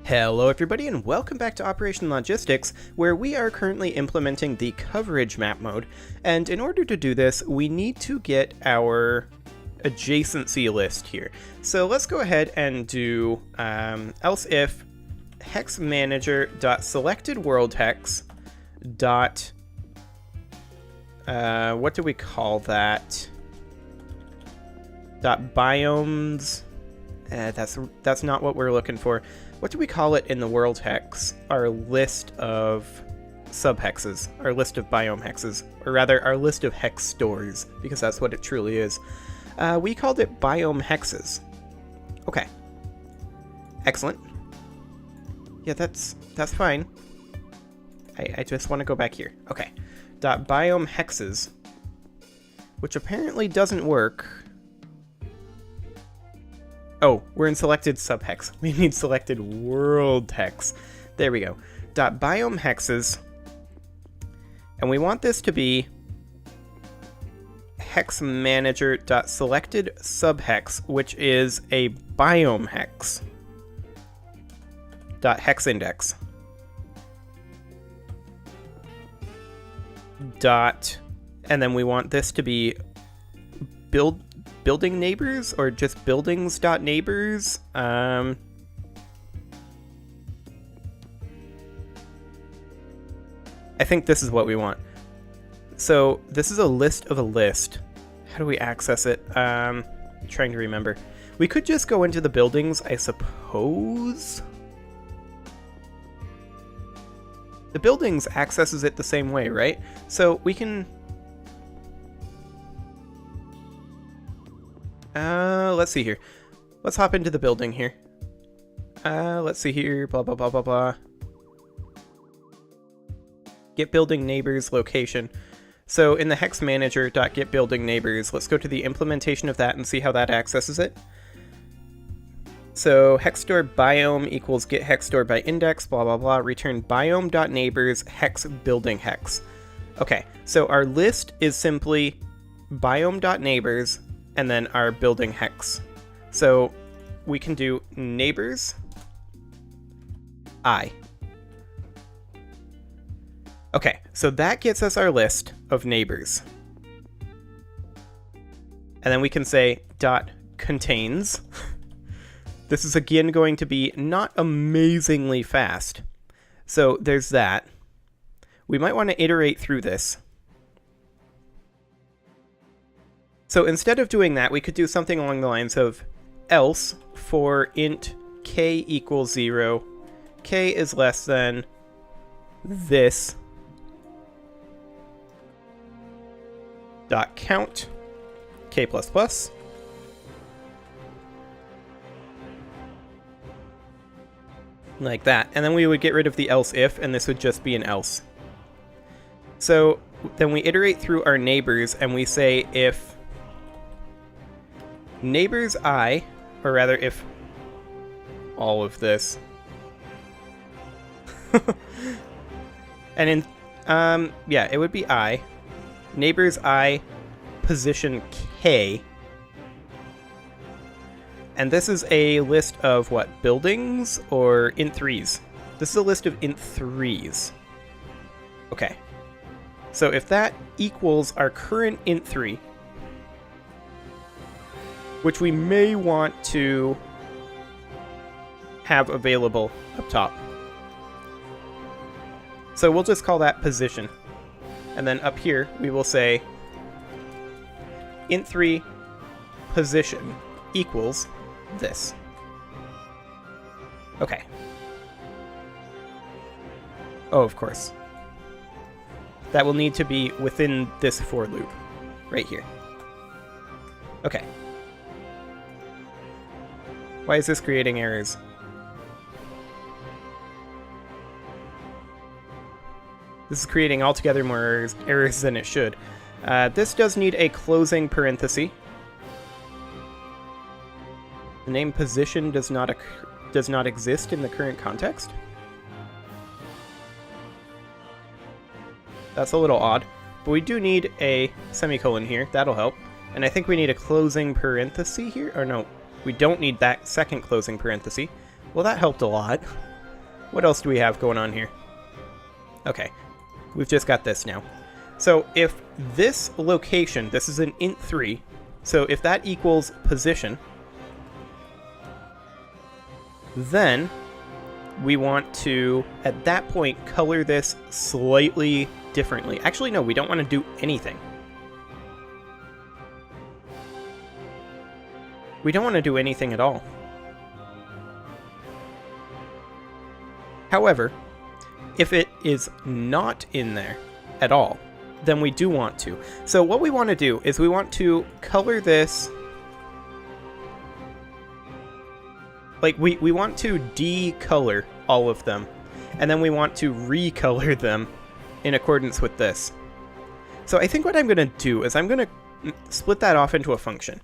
Hello everybody and welcome back to Operation Logistics, where we are currently implementing the coverage map mode, and in order to do this we need to get our adjacency list here. So let's go ahead and do else if hex manager dot selected world hex dot what do we call that? Dot biomes. That's not what we're looking for. What do we call it in the world hex? Our list of subhexes, our list of biome hexes, or rather our list of hex stores, because that's what it truly is. We called it biome hexes. Okay. Excellent. Yeah, that's fine. I just want to go back here. Okay. Dot biome hexes, which apparently doesn't work. Oh, we're in selected subhex. We need selected world hex. There we go. Dot biome hexes. And we want this to be hex manager dot selected subhex, which is a biome hex. Dot hex index. Dot, and then we want this to be building neighbors, or just buildings.neighbors. I think this is what we want. So this is a list of a list. How do we access it? I'm trying to remember. We could just go into the buildings, I suppose. The buildings accesses it the same way, right? So we can... let's see here. Let's hop into the building here. Let's see here. Blah, blah, blah, blah, blah. Get building neighbors location. So in the hex manager dot get building neighbors, let's go to the implementation of that and see how that accesses it. So hex store biome equals get hex store by index, blah, blah, blah. Return biome dot neighbors hex building hex. Okay, so our list is simply biome dot neighbors and then our building hex. So we can do neighbors I. Okay, so that gets us our list of neighbors. And then we can say dot contains. This is again going to be not amazingly fast. So there's that. We might want to iterate through this. So instead of doing that, we could do something along the lines of else for int k equals 0, k is less than this dot count k plus plus. Like that. And then we would get rid of the else if, and this would just be an else. So then we iterate through our neighbors and we say if neighbors I, or rather if all of this, and in, yeah, it would be I, neighbors I, position K, and this is a list of what, buildings or int3s? This is a list of int3s. Okay, so if that equals our current int3, which we may want to have available up top. So we'll just call that position. And then up here, we will say int3 position equals this. Okay. Oh, of course. That will need to be within this for loop, right here. Okay. Why is this creating errors? This is creating altogether more errors than it should. This does need a closing parenthesis. The name position does not exist in the current context. That's a little odd, but we do need a semicolon here. That'll help. And I think we need a closing parenthesis here. Or no, we don't need that second closing parenthesis. Well, that helped a lot. What else do we have going on here? Okay, we've just got this now. So if this location, this is an int 3, so if that equals position, then we want to, at that point, color this slightly differently. Actually, no, we don't want to do anything. We don't want to do anything at all. However, if it is not in there at all, then we do want to. So what we want to do is we want to color this, like we want to decolor all of them, and then we want to recolor them in accordance with this. So I think what I'm going to do is I'm going to split that off into a function.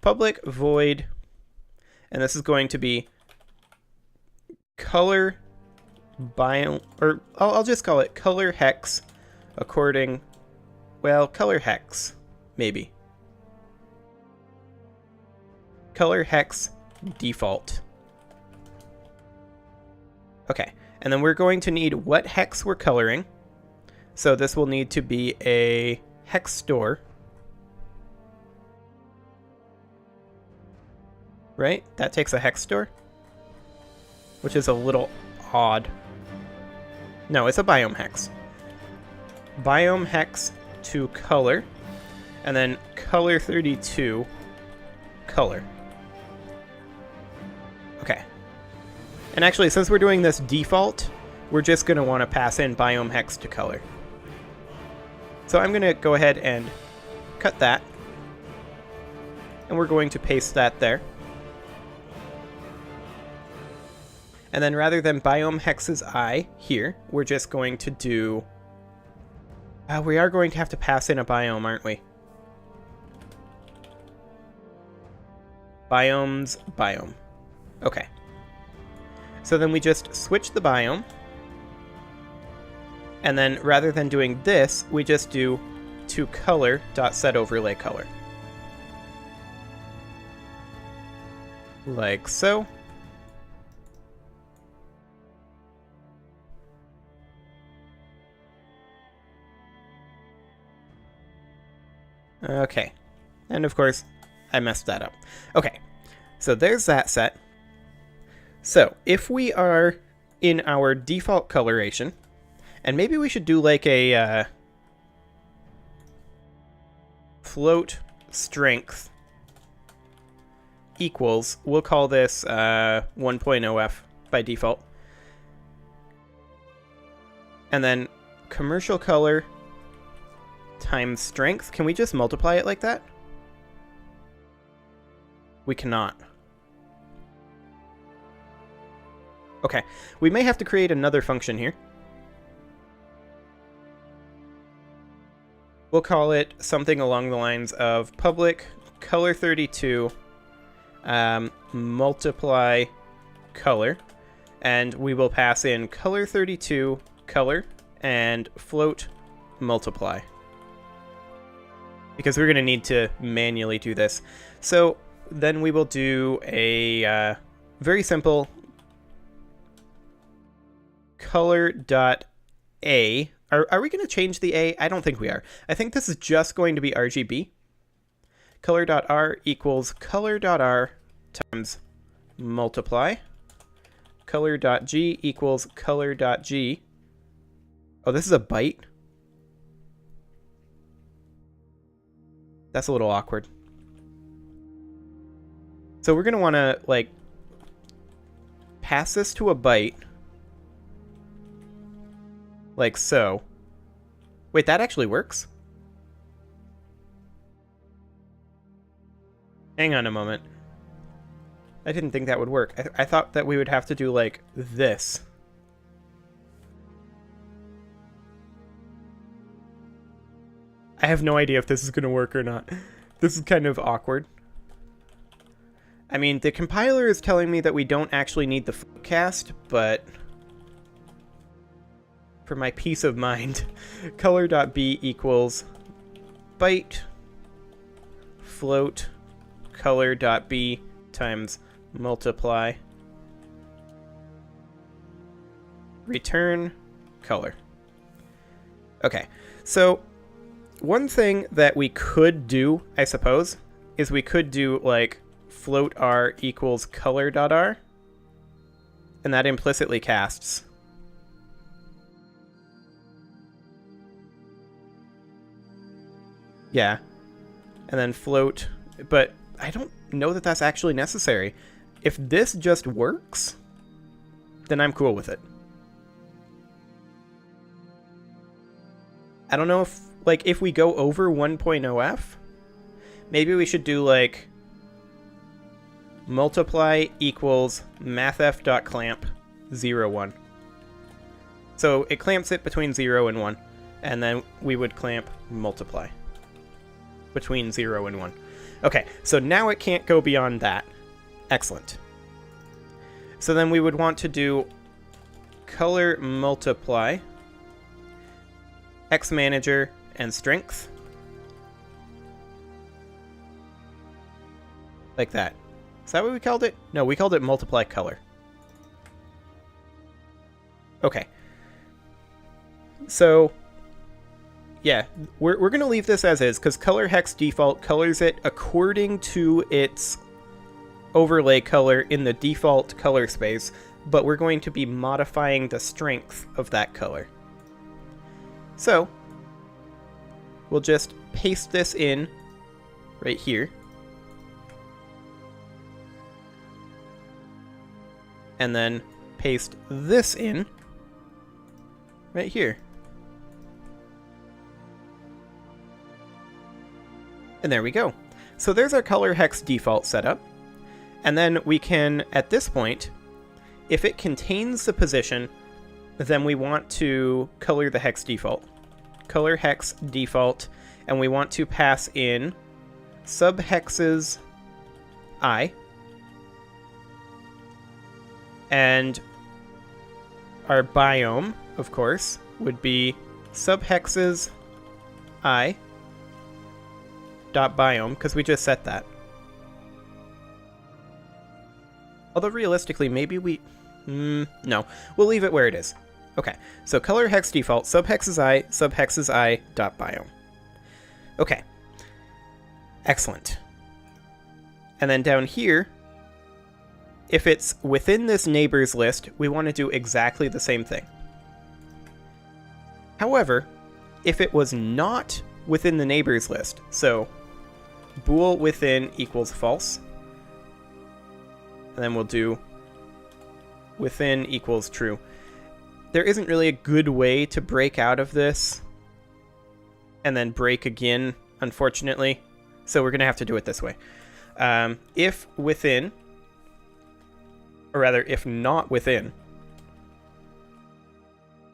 Public void, and this is going to be color bio, or I'll just call it color hex according, well, color hex, maybe. Color hex default. Okay, and then we're going to need what hex we're coloring. So this will need to be a hex store. Right? That takes a hex store, which is a little odd. No, it's a biome hex. Biome hex to color, and then color 32 color. Okay. And actually, since we're doing this default, we're just going to want to pass in biome hex to color. So I'm going to go ahead and cut that, and we're going to paste that there. And then rather than biome hexes I here, we're just going to do... we are going to have to pass in a biome, aren't we? Biomes, biome. Okay. So then we just switch the biome. And then rather than doing this, we just do toColor.setOverlayColor. Like so. Okay, and of course, I messed that up. Okay, so there's that set. So, if we are in our default coloration, and maybe we should do like a float strength equals, we'll call this 1.0f by default. And then commercial color times strength. Can we just multiply it like that? We cannot. Okay, we may have to create another function here. We'll call it something along the lines of public color 32 multiply color, and we will pass in color 32 color and float multiply, because we're going to need to manually do this. So then we will do a very simple color.a. Are we going to change the A? I don't think we are. I think this is just going to be RGB. Color.r equals color.r times multiply. Color.g equals color.g. Oh, this is a byte? That's a little awkward. So we're going to want to, like, pass this to a byte. Like so. Wait, that actually works? Hang on a moment. I didn't think that would work. I thought that we would have to do, like, this. I have no idea if this is going to work or not. This is kind of awkward. I mean, the compiler is telling me that we don't actually need the cast, but for my peace of mind, color.b equals byte float color.b times multiply. return color. Okay, so one thing that we could do, I suppose, is we could do like float r equals color.r, and that implicitly casts. Yeah, and then float, but I don't know that that's actually necessary. If this just works, then I'm cool with it. I don't know if, like, if we go over 1.0f, maybe we should do, like, multiply equals mathf.clamp 0, 1. So it clamps it between 0 and 1, and then we would clamp multiply between 0 and 1. Okay, so now it can't go beyond that. Excellent. So then we would want to do color multiply X manager and strength. Like that. Is that what we called it? No, we called it multiply color. Okay. So, yeah, we're going to leave this as is, because color hex default colors it according to its overlay color in the default color space, but we're going to be modifying the strength of that color. So, we'll just paste this in right here. And then paste this in right here. And there we go. So there's our color hex default setup. And then we can, at this point, if it contains the position, then we want to color the hex default. Color hex default, and we want to pass in subhexes I. And our biome, of course, would be subhexes I dot biome, because we just set that. Although realistically, maybe we... no, we'll leave it where it is. Okay, so color hex default, subhexes I dot biome. Okay. Excellent. And then down here, if it's within this neighbors list, we want to do exactly the same thing. However, if it was not within the neighbors list, so bool within equals false, and then we'll do within equals true. There isn't really a good way to break out of this and then break again, unfortunately. So we're going to have to do it this way. If within, or rather, if not within,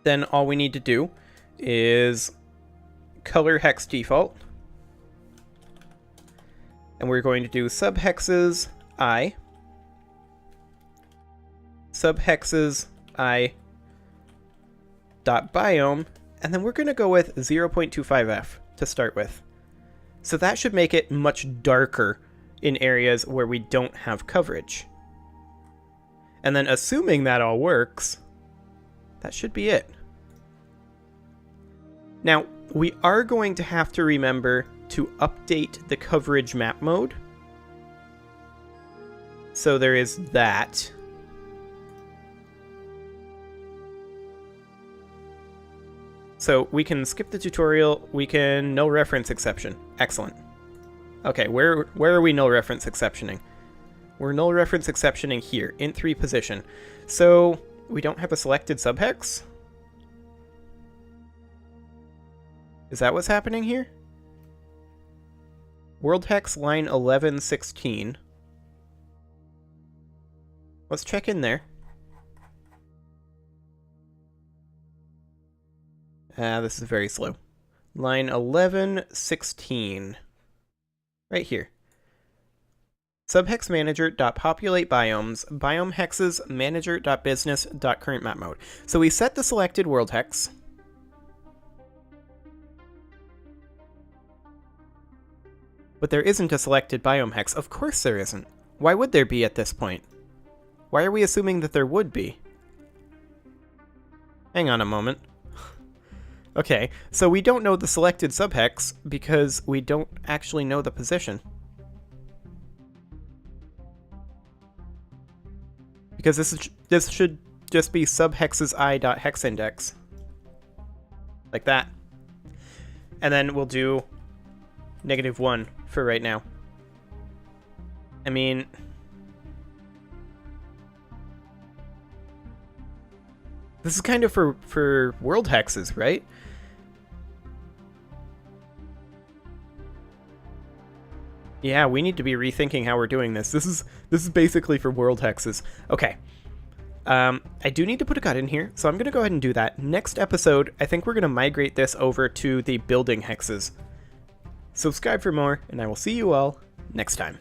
then all we need to do is color hex default. And we're going to do subhexes I. Subhexes I dot biome, and then we're going to go with 0.25f to start with. So that should make it much darker in areas where we don't have coverage. And then assuming that all works, that should be it. Now, we are going to have to remember to update the coverage map mode. So there is that. So we can skip the tutorial, we can null reference exception. Excellent. Okay, where are we null reference exceptioning? We're null reference exceptioning here, int3 position. So we don't have a selected subhex? Is that what's happening here? World hex line 1116. Let's check in there. This is very slow. Line 1116. Right here. Subhex manager.populate biomes, biome hexes manager.business.current map mode. So we set the selected world hex. But there isn't a selected biome hex. Of course there isn't. Why would there be at this point? Why are we assuming that there would be? Hang on a moment. Okay, so we don't know the selected subhex because we don't actually know the position. Because this should just be subhexes I.hexindex. Like that. And then we'll do -1 for right now. I mean, this is kind of for world hexes, right? Yeah, we need to be rethinking how we're doing this. This is basically for world hexes. Okay. I do need to put a cut in here, so I'm going to go ahead and do that. Next episode, I think we're going to migrate this over to the building hexes. Subscribe for more, and I will see you all next time.